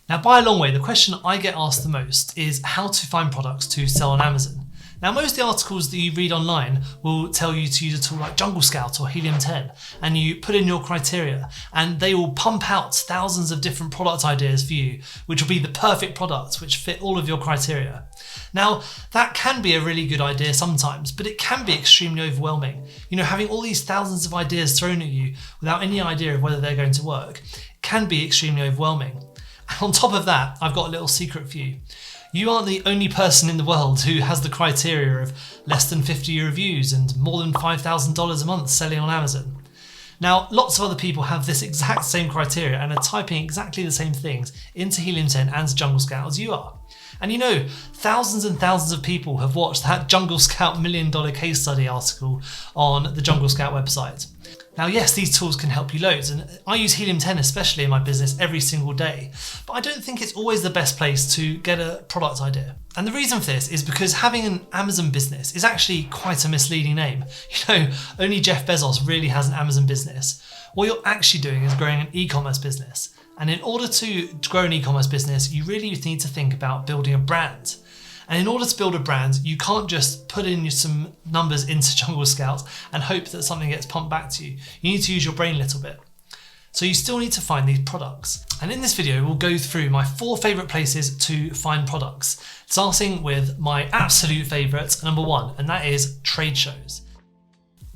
Now, by a long way, the question I get asked the most is how to find products to sell on Amazon. Now, most of the articles that you read online will tell you to use a tool like Jungle Scout or Helium 10, and you put in your criteria and they will pump out thousands of different product ideas for you, which will be the perfect products which fit all of your criteria. Now, that can be a really good idea sometimes, but it can be extremely overwhelming. You know, having all these thousands of ideas thrown at you without any idea of whether they're going to work can be extremely overwhelming. And on top of that, I've got a little secret for you. You aren't the only person in the world who has the criteria of less than 50 reviews and more than $5,000 a month selling on Amazon. Now, lots of other people have this exact same criteria and are typing exactly the same things into Helium 10 and Jungle Scout as you are. And you know, thousands and thousands of people have watched that Jungle Scout $1 million case study article on the Jungle Scout website. Now, yes, these tools can help you loads, and I use Helium 10 especially in my business every single day, but I don't think it's always the best place to get a product idea. And the reason for this is because having an Amazon business is actually quite a misleading name. You know, only Jeff Bezos really has an Amazon business. What you're actually doing is growing an e-commerce business. And in order to grow an e-commerce business, you really need to think about building a brand. And in order to build a brand, you can't just put in some numbers into Jungle Scout and hope that something gets pumped back to you. You need to use your brain a little bit. So you still need to find these products. And in this video, we'll go through my 4 favorite places to find products, starting with my absolute favorite, number 1, and that is trade shows.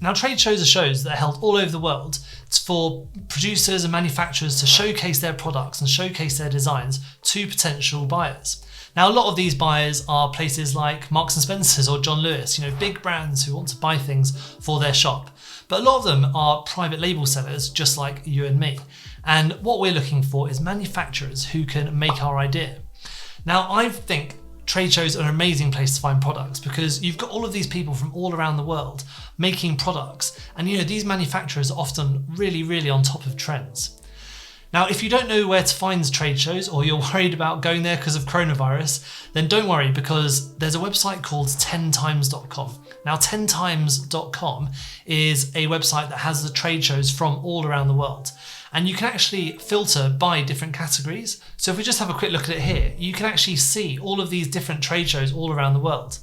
Now, trade shows are shows that are held all over the world. It's for producers and manufacturers to showcase their products and showcase their designs to potential buyers. Now, a lot of these buyers are places like Marks and Spencer's or John Lewis, you know, big brands who want to buy things for their shop. But a lot of them are private label sellers, just like you and me. And what we're looking for is manufacturers who can make our idea. Now, I think trade shows are an amazing place to find products because you've got all of these people from all around the world making products. And you know, these manufacturers are often really on top of trends. Now, if you don't know where to find trade shows or you're worried about going there because of coronavirus, then don't worry because there's a website called 10times.com. Now, 10times.com is a website that has the trade shows from all around the world. And you can actually filter by different categories. So if we just have a quick look at it here, you can actually see all of these different trade shows all around the world.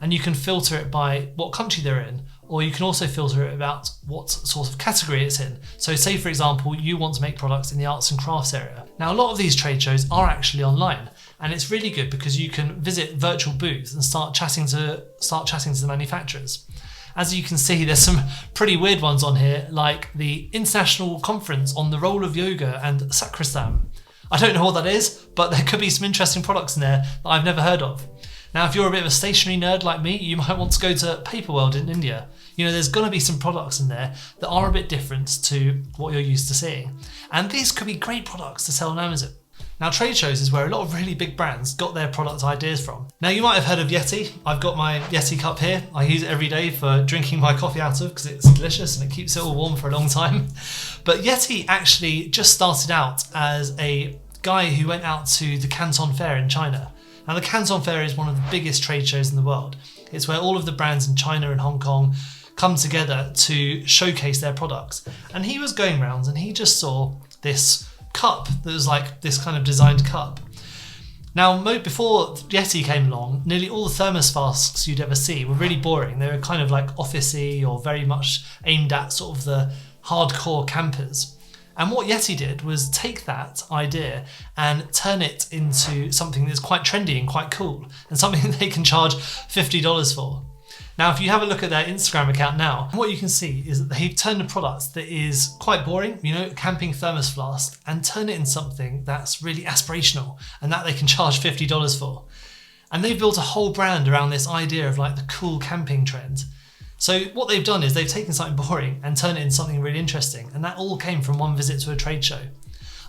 And you can filter it by what country they're in, or you can also filter it about what sort of category it's in. So say, for example, you want to make products in the arts and crafts area. Now, a lot of these trade shows are actually online, and it's really good because you can visit virtual booths and start chatting to the manufacturers. As you can see, there's some pretty weird ones on here, like the International Conference on the Role of Yoga and Sacristan. I don't know what that is, but there could be some interesting products in there that I've never heard of. Now, if you're a bit of a stationery nerd like me, you might want to go to Paper World in India. You know, there's going to be some products in there that are a bit different to what you're used to seeing. And these could be great products to sell on Amazon. Now, trade shows is where a lot of really big brands got their product ideas from. Now, you might have heard of Yeti. I've got my Yeti cup here. I use it every day for drinking my coffee out of because it's delicious and it keeps it all warm for a long time. But Yeti actually just started out as a guy who went out to the Canton Fair in China. Now, the Canton Fair is one of the biggest trade shows in the world. It's where all of the brands in China and Hong Kong come together to showcase their products. And he was going around and he just saw this cup that was like this kind of designed cup. Now, before Yeti came along, nearly all the thermos flasks you'd ever see were really boring. They were kind of like office-y or very much aimed at sort of the hardcore campers. And what Yeti did was take that idea and turn it into something that's quite trendy and quite cool, and something that they can charge $50 for. Now, if you have a look at their Instagram account now, what you can see is that they've turned a product that is quite boring, you know, camping thermos flask, and turn it into something that's really aspirational and that they can charge $50 for. And they've built a whole brand around this idea of like the cool camping trend. So what they've done is they've taken something boring and turned it into something really interesting. And that all came from one visit to a trade show.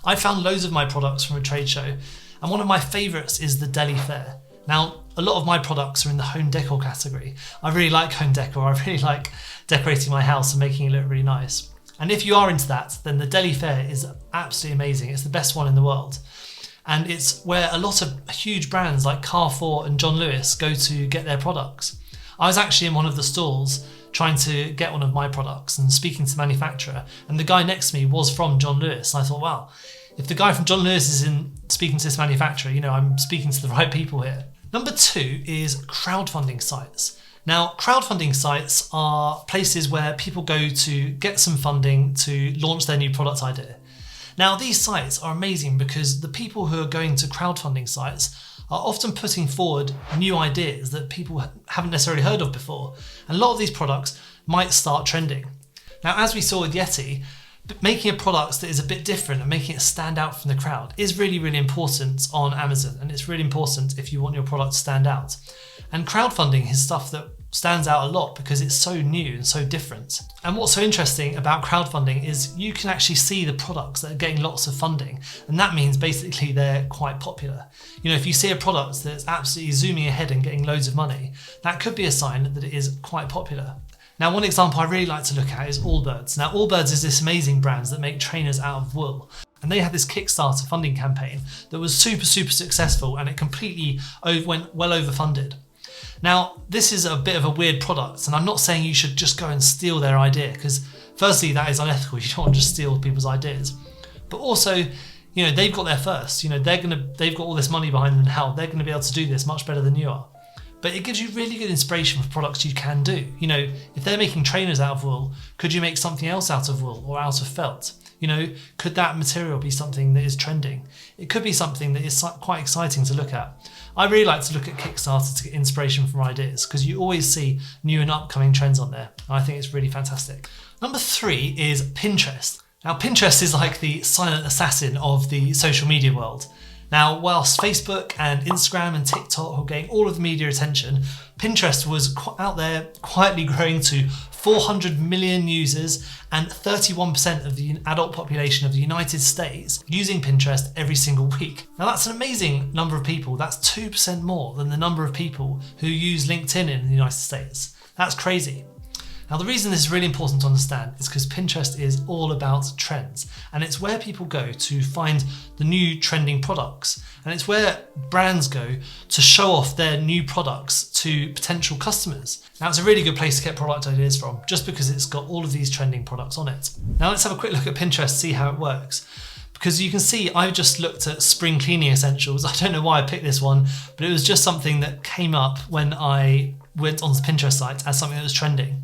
I found loads of my products from a trade show. And one of my favorites is the Delhi Fair. Now, a lot of my products are in the home decor category. I really like home decor. I really like decorating my house and making it look really nice. And if you are into that, then the Delhi Fair is absolutely amazing. It's the best one in the world. And it's where a lot of huge brands like Carrefour and John Lewis go to get their products. I was actually in one of the stalls trying to get one of my products and speaking to the manufacturer, and the guy next to me was from John Lewis. And I thought, wow, If the guy from John Lewis is speaking to this manufacturer, you know, I'm speaking to the right people here. Number 2 is crowdfunding sites. Now, crowdfunding sites are places where people go to get some funding to launch their new product idea. Now, these sites are amazing because the people who are going to crowdfunding sites are often putting forward new ideas that people haven't necessarily heard of before. And a lot of these products might start trending. Now, as we saw with Yeti, making a product that is a bit different and making it stand out from the crowd is really, really important on Amazon. And it's really important if you want your product to stand out. And crowdfunding is stuff that stands out a lot because it's so new and so different. And what's so interesting about crowdfunding is you can actually see the products that are getting lots of funding. And that means basically they're quite popular. You know, if you see a product that's absolutely zooming ahead and getting loads of money, that could be a sign that it is quite popular. Now, one example I really like to look at is Allbirds. Now, Allbirds is this amazing brand that make trainers out of wool. And they had this Kickstarter funding campaign that was super, super successful, and it completely went well overfunded. Now, this is a bit of a weird product, and I'm not saying you should just go and steal their idea, because firstly, that is unethical. You don't want to just steal people's ideas. But also, you know, they've got there first. You know, they've got all this money behind them now. They're going to be able to do this much better than you are. But it gives you really good inspiration for products you can do. You know, if they're making trainers out of wool, could you make something else out of wool or out of felt? You know, could that material be something that is trending? It could be something that is quite exciting to look at. I really like to look at Kickstarter to get inspiration from ideas because you always see new and upcoming trends on there. And I think it's really fantastic. Number 3 is Pinterest. Now, Pinterest is like the silent assassin of the social media world. Now, whilst Facebook and Instagram and TikTok are getting all of the media attention, Pinterest was out there quietly growing to 400 million users and 31% of the adult population of the United States using Pinterest every single week. Now, that's an amazing number of people. That's 2% more than the number of people who use LinkedIn in the United States. That's crazy. Now, the reason this is really important to understand is because Pinterest is all about trends, and it's where people go to find the new trending products, and it's where brands go to show off their new products to potential customers. Now, it's a really good place to get product ideas from, just because it's got all of these trending products on it. Now, let's have a quick look at Pinterest, see how it works. Because you can see I've just looked at spring cleaning essentials. I don't know why I picked this one, but it was just something that came up when I went on the Pinterest site as something that was trending.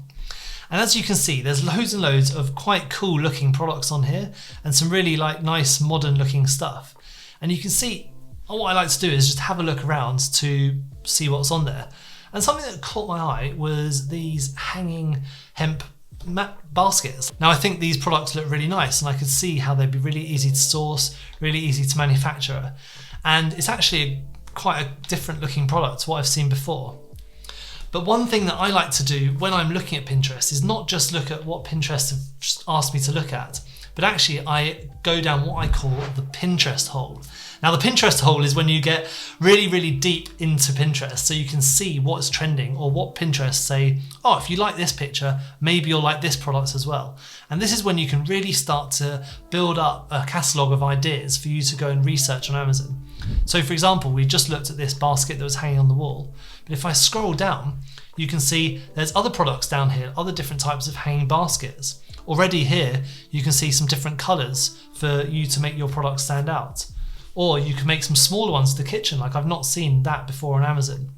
And as you can see, there's loads and loads of quite cool looking products on here and some really like nice modern looking stuff. And you can see, what I like to do is just have a look around to see what's on there. And something that caught my eye was these hanging hemp baskets. Now, I think these products look really nice, and I could see how they'd be really easy to source, really easy to manufacture. And it's actually quite a different looking product to what I've seen before. But one thing that I like to do when I'm looking at Pinterest is not just look at what Pinterest have just asked me to look at, but actually I go down what I call the Pinterest hole. Now, the Pinterest hole is when you get really, really deep into Pinterest so you can see what's trending or what Pinterest say, oh, if you like this picture, maybe you'll like this product as well. And this is when you can really start to build up a catalogue of ideas for you to go and research on Amazon. So, for example, we just looked at this basket that was hanging on the wall. But if I scroll down, you can see there's other products down here, other different types of hanging baskets. Already here, you can see some different colours for you to make your product stand out. Or you can make some smaller ones for the kitchen, like I've not seen that before on Amazon.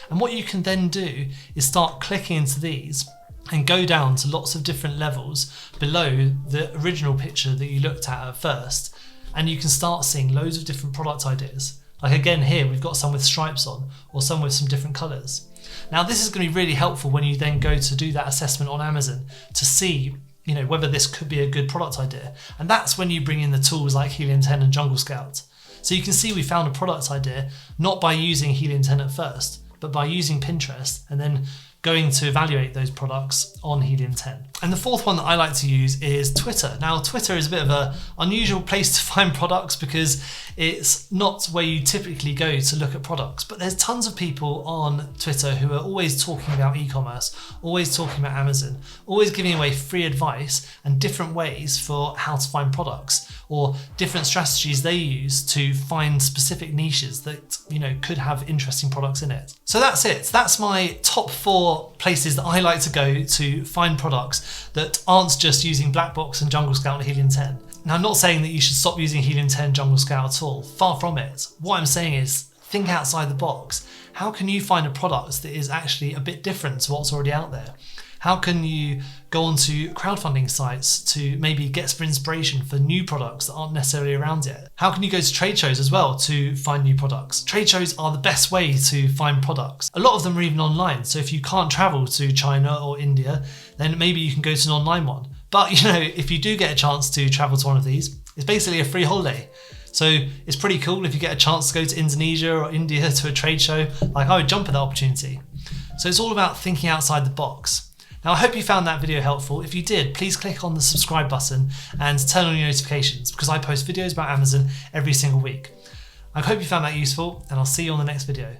And what you can then do is start clicking into these and go down to lots of different levels below the original picture that you looked at first. And you can start seeing loads of different product ideas. Like again here, we've got some with stripes on, or some with some different colours. Now, this is going to be really helpful when you then go to do that assessment on Amazon to see, you know, whether this could be a good product idea. And that's when you bring in the tools like Helium 10 and Jungle Scout. So you can see we found a product idea not by using Helium 10 at first, but by using Pinterest and then going to evaluate those products on Helium 10. And the fourth one that I like to use is Twitter. Now, Twitter is a bit of an unusual place to find products because it's not where you typically go to look at products, but there's tons of people on Twitter who are always talking about e-commerce, always talking about Amazon, always giving away free advice and different ways for how to find products or different strategies they use to find specific niches that, you know, could have interesting products in it. So that's it. That's my top 4 places that I like to go to find products that aren't just using Black Box and Jungle Scout and Helium 10. Now, I'm not saying that you should stop using Helium 10 Jungle Scout at all, far from it. What I'm saying is think outside the box. How can you find a product that is actually a bit different to what's already out there? How can you go onto crowdfunding sites to maybe get some inspiration for new products that aren't necessarily around yet? How can you go to trade shows as well to find new products? Trade shows are the best way to find products. A lot of them are even online, so if you can't travel to China or India, then maybe you can go to an online one. But you know, if you do get a chance to travel to one of these, it's basically a free holiday. So it's pretty cool if you get a chance to go to Indonesia or India to a trade show. Like, I would jump at that opportunity. So it's all about thinking outside the box. Now, I hope you found that video helpful. If you did, please click on the subscribe button and turn on your notifications, because I post videos about Amazon every single week. I hope you found that useful, and I'll see you on the next video.